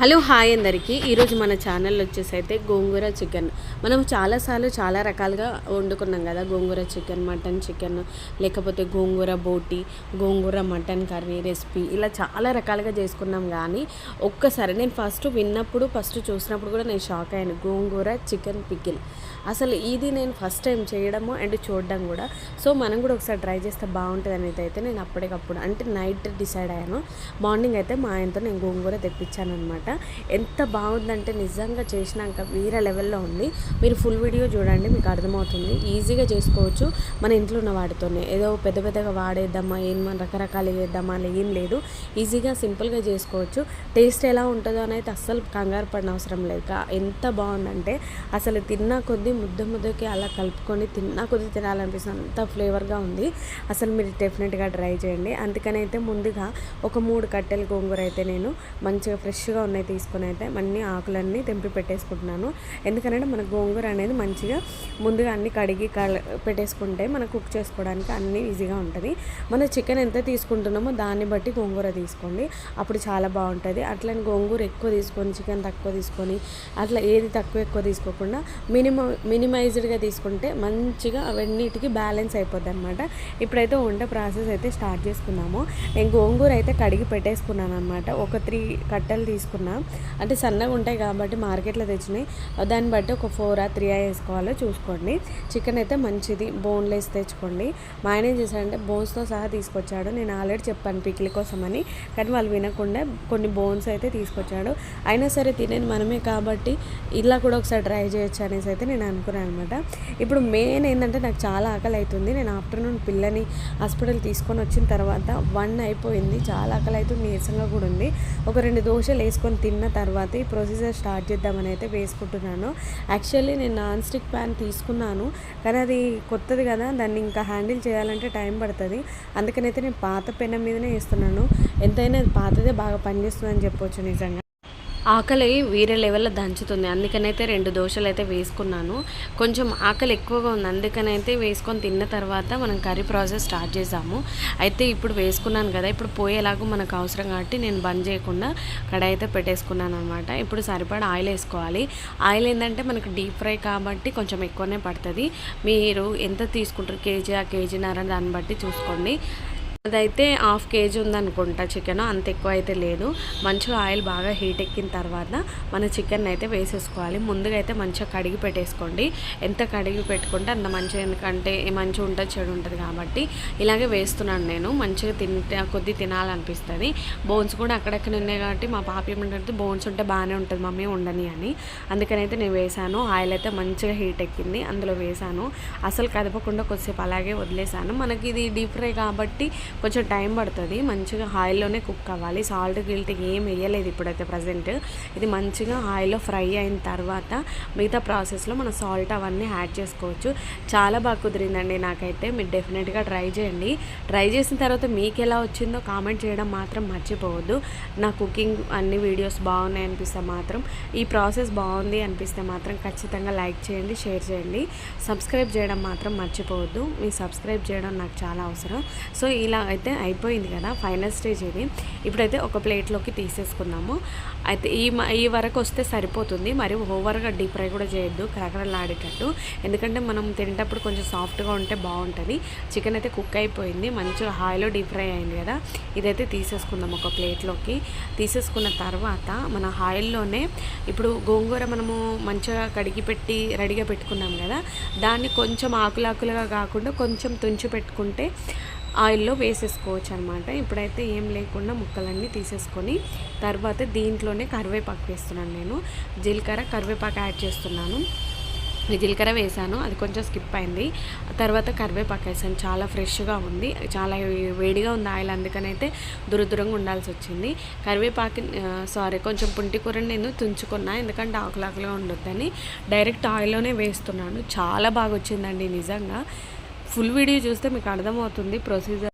Hello hi అందరికీ ఈరోజు మన ఛానల్ వచ్చేసి అయితే గోంగూర చికెన్ మనం చాలాసార్లు చాలా రకాలుగా వండుకున్నాం కదా. గోంగూర చికెన్, మటన్ చికెన్, లేకపోతే గోంగూర బోటి, గోంగూర మటన్ కర్రీ రెసిపీ, ఇలా చాలా రకాలుగా చేసుకున్నాం. కానీ ఒక్కసారి నేను ఫస్ట్ చూసినప్పుడు కూడా నేను షాక్ అయ్యాను. గోంగూర చికెన్ పికిల్ అసలు ఇది నేను ఫస్ట్ టైం చేయడము అండ్ చూడడం కూడా. సో మనం కూడా ఒకసారి ట్రై చేస్తే బాగుంటుంది అనేది అయితే నేను అప్పటికప్పుడు అంటే నైట్ డిసైడ్ అయ్యాను. మార్నింగ్ అయితే మా ఆయనతో నేను గోంగూర తెప్పించాను అనమాట. ఎంత బాగుందంటే నిజంగా చేసినాక వేరే లెవెల్లో ఉంది. మీరు ఫుల్ వీడియో చూడండి, మీకు అర్థమవుతుంది. ఈజీగా చేసుకోవచ్చు మన ఇంట్లో ఉన్న వాటితోనే. ఏదో పెద్దగా వాడేద్దామా, మన రకరకాలు వేద్దామా అలా ఏం లేదు. ఈజీగా సింపుల్గా చేసుకోవచ్చు. టేస్ట్ ఎలా ఉంటుందో అనేది అస్సలు కంగారు పడిన అవసరం లేదు. ఎంత బాగుందంటే అసలు తిన్నా కొద్దీ ముద్దకి అలా కలుపుకొని తిన్నా కొద్దీ తినాలనిపిస్తుంది. అంత ఫ్లేవర్గా ఉంది. అసలు మీరు డెఫినెట్గా ట్రై చేయండి. అందుకని అయితే ముందుగా ఒక 3 కట్టెల గోంగూర అయితే నేను మంచిగా ఫ్రెష్గా ఉన్నాయి తీసుకొని అయితే అన్ని ఆకులన్నీ తెంపి పెట్టేసుకుంటున్నాను. ఎందుకంటే మన గోంగూర అనేది మంచిగా ముందుగా అన్ని కడిగి పెట్టేసుకుంటే మనం కుక్ చేసుకోవడానికి అన్నీ ఈజీగా ఉంటుంది. మన చికెన్ ఎంత తీసుకుంటున్నామో దాన్ని బట్టి గోంగూర తీసుకోండి, అప్పుడు చాలా బాగుంటుంది. అట్లని గోంగూర ఎక్కువ తీసుకొని చికెన్ తక్కువ తీసుకొని అట్లా ఏది ఎక్కువ తీసుకోకుండా మినిమైజ్డ్గా తీసుకుంటే మంచిగా అవన్నిటికీ బ్యాలెన్స్ అయిపోద్ది అనమాట. ఇప్పుడైతే వంట ప్రాసెస్ అయితే స్టార్ట్ చేసుకున్నాము. నేను గోంగూర అయితే కడిగి పెట్టేసుకున్నాను అనమాట. ఒక 3 కట్టెలు తీసుకున్నా, అంటే సన్నగా ఉంటాయి కాబట్టి మార్కెట్లో తెచ్చినాయి. దాన్ని బట్టి ఒక 4 or 3 వేసుకోవాలో చూసుకోండి. చికెన్ అయితే మంచిది బోన్లెస్ తెచ్చుకోండి. మా ఆయన ఏం చేశాడంటే బోన్స్తో సహా తీసుకొచ్చాడు. నేను ఆల్రెడీ చెప్పాను పికిల్ కోసమని, కానీ వాళ్ళు వినకుండా కొన్ని బోన్స్ అయితే తీసుకొచ్చాడు. అయినా సరే తినేది మనమే కాబట్టి ఇలా కూడా ఒకసారి ట్రై చేయొచ్చు అనేసి అయితే నేను అనుకున్నాను అనమాట. ఇప్పుడు మెయిన్ ఏంటంటే నాకు చాలా ఆకలి అవుతుంది. నేను ఆఫ్టర్నూన్ పిల్లని హాస్పిటల్ తీసుకొని వచ్చిన తర్వాత 1 అయిపోయింది. చాలా ఆకలి అవుతుంది, నీరసంగా కూడా ఉంది. ఒక 2 దోశలు వేసుకొని తిన్న తర్వాత ఈ ప్రొసీజర్ స్టార్ట్ చేద్దామని అయితే వేసుకుంటున్నాను. యాక్చువల్లీ నేను నాన్ స్టిక్ ప్యాన్ తీసుకున్నాను, కానీ అది కొత్తది కదా, దాన్ని ఇంకా హ్యాండిల్ చేయాలంటే టైం పడుతుంది. అందుకనైతే నేను పాత పెనం మీదనే వేస్తున్నాను. ఎంతైనా పాతదే బాగా పనిచేస్తుందని చెప్పొచ్చు. నిజంగా ఆకలి వేరే లెవెల్లో దంచుతుంది. అందుకనైతే 2 దోశలు అయితే వేసుకున్నాను. కొంచెం ఆకలి ఎక్కువగా ఉంది, అందుకనైతే వేసుకొని తిన్న తర్వాత మనం కర్రీ ప్రాసెస్ స్టార్ట్ చేసాము. అయితే ఇప్పుడు వేసుకున్నాను కదా, ఇప్పుడు పోయేలాగా మనకు అవసరం కాబట్టి నేను బంద్ చేయకుండా కడాయి అయితే పెట్టేసుకున్నాను అనమాట. ఇప్పుడు సరిపడా ఆయిల్ వేసుకోవాలి. ఆయిల్ ఏంటంటే మనకు డీప్ ఫ్రై కాబట్టి కొంచెం ఎక్కువనే పడుతుంది. మీరు ఎంత తీసుకుంటారు, కేజీ ఆ కేజీన్నర దాన్ని బట్టి చూసుకోండి. అదైతే 1/2 kg ఉందనుకుంటా చికెన్, అంత ఎక్కువ అయితే లేదు. మంచిగా ఆయిల్ బాగా హీట్ ఎక్కిన తర్వాత మన చికెన్ అయితే వేసేసుకోవాలి. ముందుగా అయితే మంచిగా కడిగి పెట్టేసుకోండి. ఎంత కడిగి పెట్టుకుంటే అంత మంచిగా, ఎందుకంటే మంచిగా ఉంటుంది చెడు ఉంటుంది కాబట్టి ఇలాగే వేస్తున్నాను నేను. మంచిగా కొద్ది తినాలనిపిస్తుంది. బోన్స్ కూడా అక్కడక్కడ ఉన్నాయి కాబట్టి మా పాప ఏమంటుంది, బోన్స్ ఉంటే బాగానే ఉంటుంది మమ్మీ ఉండని అని. అందుకనైతే నేను వేసాను. ఆయిల్ అయితే మంచిగా హీట్ ఎక్కింది, అందులో వేసాను. అసలు కదపకుండా కొద్దిసేపు అలాగే వదిలేసాను. మనకి ఇది డీప్ ఫ్రై కాబట్టి కొంచెం టైం పడుతుంది. మంచిగా ఆయిల్లోనే కుక్ అవ్వాలి. సాల్ట్ గిల్ట్ ఏం వేయలేదు ఇప్పుడైతే ప్రజెంట్. ఇది మంచిగా ఆయిల్లో ఫ్రై అయిన తర్వాత మిగతా ప్రాసెస్లో మనం సాల్ట్ అవన్నీ యాడ్ చేసుకోవచ్చు. చాలా బాగా కుదిరిందండి నాకైతే. మీరు డెఫినెట్గా ట్రై చేయండి. ట్రై చేసిన తర్వాత మీకు ఎలా వచ్చిందో కామెంట్ చేయడం మాత్రం మర్చిపోవద్దు. నా కుకింగ్ అన్ని వీడియోస్ బాగున్నాయి అనిపిస్తే మాత్రం, ఈ ప్రాసెస్ బాగుంది అనిపిస్తే మాత్రం ఖచ్చితంగా లైక్ చేయండి, షేర్ చేయండి, సబ్స్క్రైబ్ చేయడం మాత్రం మర్చిపోవద్దు. మీ సబ్స్క్రైబ్ చేయడం నాకు చాలా అవసరం. సో ఇలా అయితే అయిపోయింది కదా, ఫైనల్ స్టేజ్ ఇది. ఇప్పుడైతే ఒక ప్లేట్లోకి తీసేసుకున్నాము. అయితే ఈ వరకు వస్తే సరిపోతుంది. మరి ఓవర్గా డీప్ ఫ్రై కూడా చేయొద్దు, కరకరలాడేటట్టు. ఎందుకంటే మనం తినేటప్పుడు కొంచెం సాఫ్ట్గా ఉంటే బాగుంటుంది. చికెన్ అయితే కుక్ అయిపోయింది, మంచిగా ఆయిల్లో డీప్ ఫ్రై అయింది కదా. ఇదైతే తీసేసుకుందాం ఒక ప్లేట్లోకి. తీసేసుకున్న తర్వాత మన ఆయిల్లోనే ఇప్పుడు గోంగూర మనము మంచిగా కడిగి పెట్టి రెడీగా పెట్టుకున్నాం కదా, దాన్ని కొంచెం ఆకులాకులుగా కాకుండా కొంచెం తుంచి పెట్టుకుంటే ఆయిల్లో వేసేసుకోవచ్చు అనమాట. ఇప్పుడైతే ఏం లేకుండా ముక్కలన్నీ తీసేసుకొని తర్వాత దీంట్లోనే కరివేపాకు వేస్తున్నాను నేను. జీలకర్ర కరివేపాకు యాడ్ చేస్తున్నాను. జీలకర్ర వేసాను, అది కొంచెం స్కిప్ అయింది. తర్వాత కరివేపాకు వేసాను. చాలా ఫ్రెష్గా ఉంది, చాలా వేడిగా ఉంది ఆయిల్, అందుకనైతే దూరంగా ఉండాల్సి వచ్చింది. కరివేపాకు కొంచెం పుంటి కూరని నేను తుంచుకున్నా, ఎందుకంటే ఆకులాకులుగా ఉండొద్దని డైరెక్ట్ ఆయిల్లోనే వేస్తున్నాను. చాలా బాగా వచ్చిందండి నిజంగా. ఫుల్ వీడియో చూస్తే మీకు అర్థమవుతుంది ప్రొసీజర్.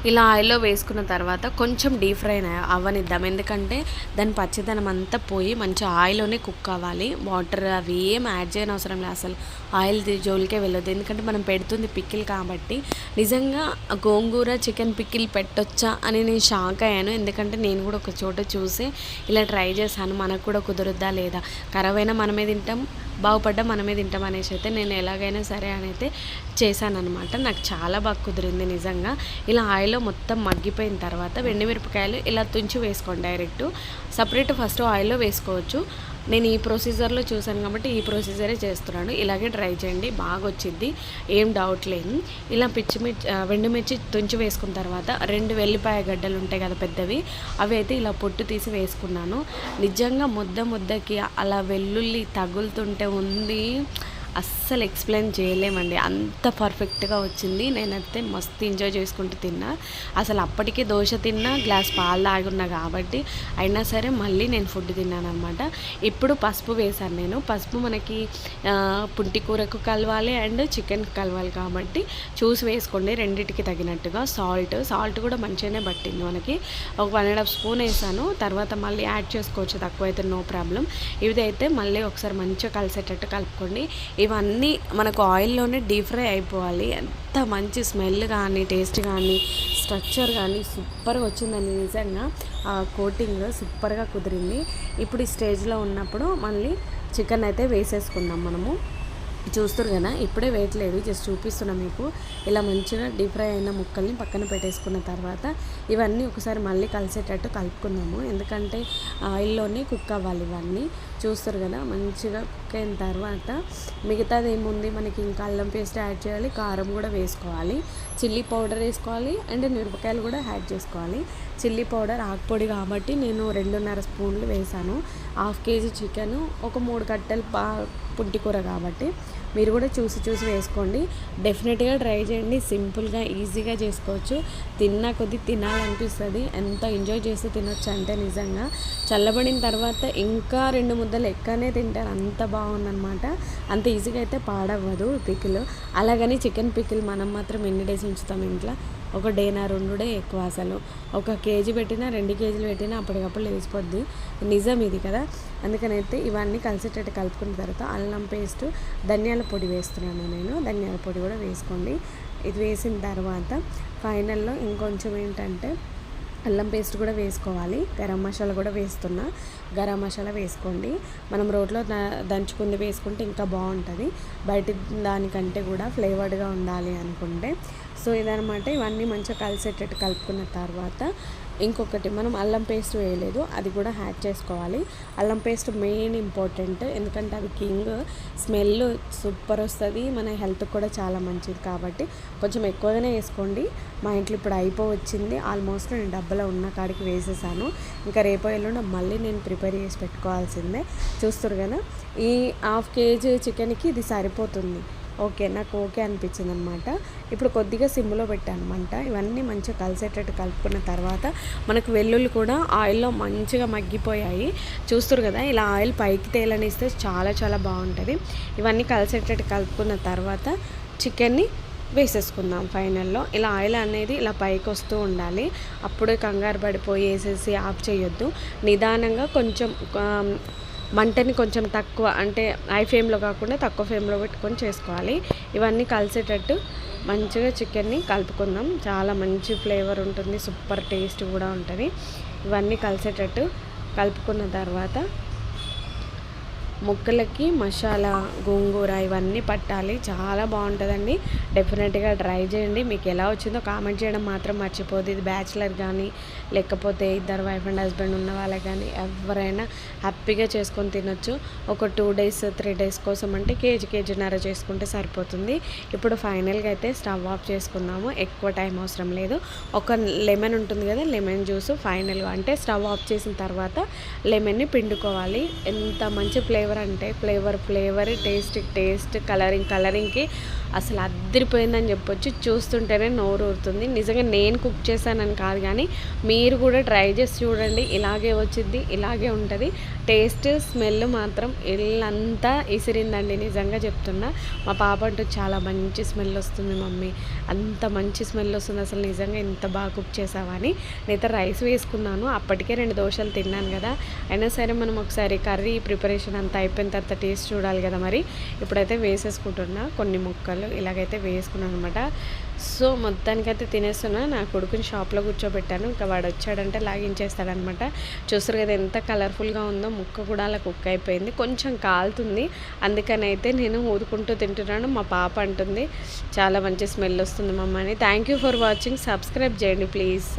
ఇలా ఆయిల్లో వేసుకున్న తర్వాత కొంచెం డీప్ ఫ్రై అవ్వనిద్దాం, ఎందుకంటే దాని పచ్చిదనం అంతా పోయి మంచి ఆయిల్లోనే కుక్ అవ్వాలి. వాటర్ అవి ఏం యాడ్ చేయని అవసరం లేదు, అసలు ఆయిల్ జోలికే వెళ్ళొద్దు, ఎందుకంటే మనం పెడుతుంది పికిల్ కాబట్టి. నిజంగా గోంగూర చికెన్ పికిల్ పెట్టొచ్చా అని నేను షాక్ అయ్యాను, ఎందుకంటే నేను కూడా ఒక చోట చూసి ఇలా ట్రై చేశాను. మనకు కూడా కుదురుద్దా లేదా, ఖరాబ్ అయినా మనమే తింటాం, బాగుపడ్డా మనమే తింటాం అనేసి అయితే నేను ఎలాగైనా సరే అని అయితే చేశానమాట. నాకు చాలా బాగా కుదిరింది నిజంగా. ఇలా ఆయిల్లో మొత్తం మగ్గిపోయిన తర్వాత మిరపకాయలు ఇలా తుంచి వేసుకోండి డైరెక్ట్. సపరేట్ ఫస్ట్ ఆయిల్లో వేసుకోవచ్చు, నేను ఈ ప్రొసీజర్లో చూసాను కాబట్టి ఈ ప్రొసీజరే చేస్తున్నాను. ఇలాగే ట్రై చేయండి, బాగా వచ్చింది, ఏం డౌట్ లేదు. ఇలా ఎండుమిర్చి తుంచి వేసుకున్న తర్వాత 2 వెల్లిపాయ గడ్డలు ఉంటాయి కదా పెద్దవి, అవి అయితే ఇలా పొట్టు తీసి వేసుకున్నాను. నిజంగా ముద్దకి అలా వెల్లుల్లి తగులుతుంటే ఉంది, అస్సలు ఎక్స్ప్లెయిన్ చేయలేమండి, అంత పర్ఫెక్ట్గా వచ్చింది. నేనైతే మస్తు ఎంజాయ్ చేసుకుంటూ తిన్నా. అసలు అప్పటికే దోశ తిన్నా, గ్లాస్ పాలు తాగున్నా కాబట్టి అయినా సరే మళ్ళీ నేను ఫుడ్ తిన్నాను అనమాట. ఇప్పుడు పసుపు వేశాను నేను. పసుపు మనకి పుంటి కూరకు కలవాలి అండ్ చికెన్కి కలవాలి కాబట్టి చూసి వేసుకోండి, రెండింటికి తగినట్టుగా. సాల్ట్ కూడా మంచిగానే పట్టింది మనకి, ఒక 1.5 స్పూన్ వేసాను. తర్వాత మళ్ళీ యాడ్ చేసుకోవచ్చు, తక్కువైతే నో ప్రాబ్లం. ఇదైతే మళ్ళీ ఒకసారి మంచిగా కలిసేటట్టు కలుపుకోండి. ఇవన్నీ మనకు ఆయిల్లోనే డీప్ ఫ్రై అయిపోవాలి. ఎంత మంచి స్మెల్ కానీ టేస్ట్ కానీ స్ట్రక్చర్ కానీ సూపర్గా వచ్చిందండి నిజంగా. ఆ కోటింగ్ సూపర్గా కుదిరింది. ఇప్పుడు ఈ స్టేజ్లో ఉన్నప్పుడు మళ్ళీ చికెన్ అయితే వేసేసుకుందాం మనము. చూస్తారు కదా, ఇప్పుడే వేయట్లేదు, జస్ట్ చూపిస్తున్నా మీకు. ఇలా మంచిగా డీప్ ఫ్రై అయిన ముక్కల్ని పక్కన పెట్టేసుకున్న తర్వాత ఇవన్నీ ఒకసారి మళ్ళీ కలిసేటట్టు కలుపుకుందాము, ఎందుకంటే ఆయిల్లోనే కుక్ అవ్వాలి ఇవన్నీ. చూస్తారు కదా, మంచిగా కుక్ అయిన తర్వాత మిగతాది ఏముంది మనకి, ఇంకా అల్లం పేస్ట్ యాడ్ చేయాలి, కారం కూడా వేసుకోవాలి, చిల్లీ పౌడర్ వేసుకోవాలి అండ్ మిరపకాయలు కూడా యాడ్ చేసుకోవాలి. చిల్లీ పౌడర్ ఆకుపొడి కాబట్టి నేను 2.5 స్పూన్లు వేసాను. 1/2 కేజీ చికెను, ఒక 3 కట్టెలు పుంటి కూర కాబట్టి మీరు కూడా చూసి వేసుకోండి. డెఫినెట్గా ట్రై చేయండి, సింపుల్గా ఈజీగా చేసుకోవచ్చు. తిన్నా కొద్దీ తినాలనిపిస్తుంది, ఎంత ఎంజాయ్ చేస్తూ తినొచ్చు అంటే నిజంగా. చల్లబడిన తర్వాత ఇంకా 2 ముద్దలు ఎక్కనే తింటారు, అంత బాగుందన్నమాట. అంత ఈజీగా అయితే పాడవ్వదు పికిల్. అలాగని చికెన్ పికిల్ మనం మాత్రం ఎన్ని డేస్ ఉంచుతాం ఇంట్లో, ఒక డేనా 2 డే ఎక్కువ. అసలు 1 కేజీ పెట్టినా 2 కేజీలు పెట్టినా అప్పటికప్పుడు లేచిపోద్ది, నిజం ఇది కదా. అందుకనైతే ఇవన్నీ కలిసేటట్టు కలుపుకున్న తర్వాత అల్లం పేస్ట్, ధనియాల పొడి వేస్తున్నాను నేను, ధనియాల పొడి కూడా వేసుకోండి. ఇది వేసిన తర్వాత ఫైనల్లో ఇంకొంచెం ఏంటంటే అల్లం పేస్ట్ కూడా వేసుకోవాలి, గరం మసాలా కూడా వేస్తున్నా, గరం మసాలా వేసుకోండి. మనం రోట్లో దంచుకుంది వేసుకుంటే ఇంకా బాగుంటుంది, బయట దానికంటే కూడా ఫ్లేవర్డ్గా ఉండాలి అనుకుంటే. సో ఇదనమాట, ఇవన్నీ మంచిగా కలిసేటట్టు కలుపుకున్న తర్వాత ఇంకొకటి, మనం అల్లం పేస్ట్ వేయలేదు, అది కూడా యాడ్ చేసుకోవాలి. అల్లం పేస్ట్ మెయిన్ ఇంపార్టెంట్, ఎందుకంటే అది కింగ్, స్మెల్ సూపర్ వస్తుంది, మన హెల్త్కి కూడా చాలా మంచిది కాబట్టి కొంచెం ఎక్కువగానే వేసుకోండి. మా ఇంట్లో ఇప్పుడు అయిపోవచ్చింది ఆల్మోస్ట్, నేను డబ్బాలో ఉన్న కాడికి వేసేసాను. ఇంకా రేపో ఎల్లుండి మళ్ళీ నేను ప్రిపేర్ చేసి పెట్టుకోవాల్సిందే. చూస్తారు కదా, ఈ 1/2 కేజీ చికెన్కి ఇది సరిపోతుంది. ఓకే, నాకు ఓకే అనిపించింది అనమాట. ఇప్పుడు కొద్దిగా సిమ్లో పెట్టాను మంట. ఇవన్నీ మంచిగా కలిసేటట్టు కలుపుకున్న తర్వాత మనకు వెల్లుల్లి కూడా ఆయిల్లో మంచిగా మగ్గిపోయాయి. చూస్తారు కదా, ఇలా ఆయిల్ పైకి తేలనిస్తే చాలా చాలా బాగుంటుంది. ఇవన్నీ కలిసేటట్టు కలుపుకున్న తర్వాత చికెన్ని వేసేసుకుందాం ఫైనల్లో. ఇలా ఆయిల్ అనేది ఇలా పైకి వస్తూ ఉండాలి, అప్పుడే కంగారు పడిపోయి వేసేసి ఆఫ్ చేయొద్దు. నిదానంగా కొంచెం మంటని కొంచెం తక్కువ, అంటే హై ఫ్లేమ్లో కాకుండా తక్కువ ఫ్లేమ్లో పెట్టుకొని చేసుకోవాలి. ఇవన్నీ కలిసేటట్టు మంచిగా చికెన్ని కలుపుకుందాం, చాలా మంచి ఫ్లేవర్ ఉంటుంది, సూపర్ టేస్ట్ కూడా ఉంటుంది. ఇవన్నీ కలిసేటట్టు కలుపుకున్న తర్వాత ముక్కలకి మసాలా, గోంగూర ఇవన్నీ పట్టాలి, చాలా బాగుంటుందండి. డెఫినెట్గా ట్రై చేయండి. మీకు ఎలా వచ్చిందో కామెంట్ చేయడం మాత్రం మర్చిపోదు. ఇది బ్యాచిలర్ కానీ లేకపోతే ఇద్దరు వైఫ్ అండ్ హస్బెండ్ ఉన్న వాళ్ళకి కానీ ఎవరైనా హ్యాపీగా చేసుకొని తినొచ్చు. ఒక 2 డేస్ 3 డేస్ కోసం అంటే కేజీన్నర చేసుకుంటే సరిపోతుంది. ఇప్పుడు ఫైనల్గా అయితే స్టవ్ ఆఫ్ చేసుకుందాము, ఎక్కువ టైం అవసరం లేదు. ఒక లెమన్ ఉంటుంది కదా, లెమన్ జ్యూస్ ఫైనల్గా, అంటే స్టవ్ ఆఫ్ చేసిన తర్వాత లెమన్ని పిండుకోవాలి. ఎంత మంచి ఫ్లేవర్ ఫ్లేవర్ అంటే ఫ్లేవర్, టేస్ట్, కలరింగ్కి అసలు అద్దరిపోయిందని చెప్పొచ్చు. చూస్తుంటేనే నోరు ఊరుతుంది. నిజంగా నేను కుక్ చేశానని కాదు, కానీ మీరు కూడా ట్రై చేసి చూడండి. ఇలాగే వచ్చింది, ఇలాగే ఉంటుంది. టేస్ట్ స్మెల్ మాత్రం ఇల్లంతా ఇసిరిందండి, నిజంగా చెప్తున్నా. మా పాప అంటూ చాలా మంచి స్మెల్ వస్తుంది మమ్మీ, అంత మంచి స్మెల్ వస్తుంది అసలు, నిజంగా ఇంత బాగా కుక్ చేసావా అని. నేనైతే రైస్ వేసుకున్నాను, అప్పటికే 2 దోశలు తిన్నాను కదా. అయినా సరే మనం ఒకసారి కర్రీ ప్రిపరేషన్ అంతా అయిపోయిన తర్వాత టేస్ట్ చూడాలి కదా. మరి ఇప్పుడైతే వేసేసుకుంటున్నా కొన్ని ముక్కలు, ఇలాగైతే వేసుకున్నాను అనమాట. సో మొత్తానికైతే తినేస్తున్నా. నా కొడుకుని షాప్లో కూర్చోబెట్టాను, ఇంకా వాడు వచ్చాడంటే లాగించేస్తాడనమాట. చూస్తారు కదా ఎంత కలర్ఫుల్గా ఉందో. ముక్క కూడా అలా కుక్ అయిపోయింది, కొంచెం కాలుతుంది, అందుకని అయితే నేను ఊదుకుంటూ తింటున్నాను. మా పాప అంటుంది చాలా మంచి స్మెల్ వస్తుంది మమ్మ అని. Thank you for watching. Subscribe చేయండి ప్లీజ్.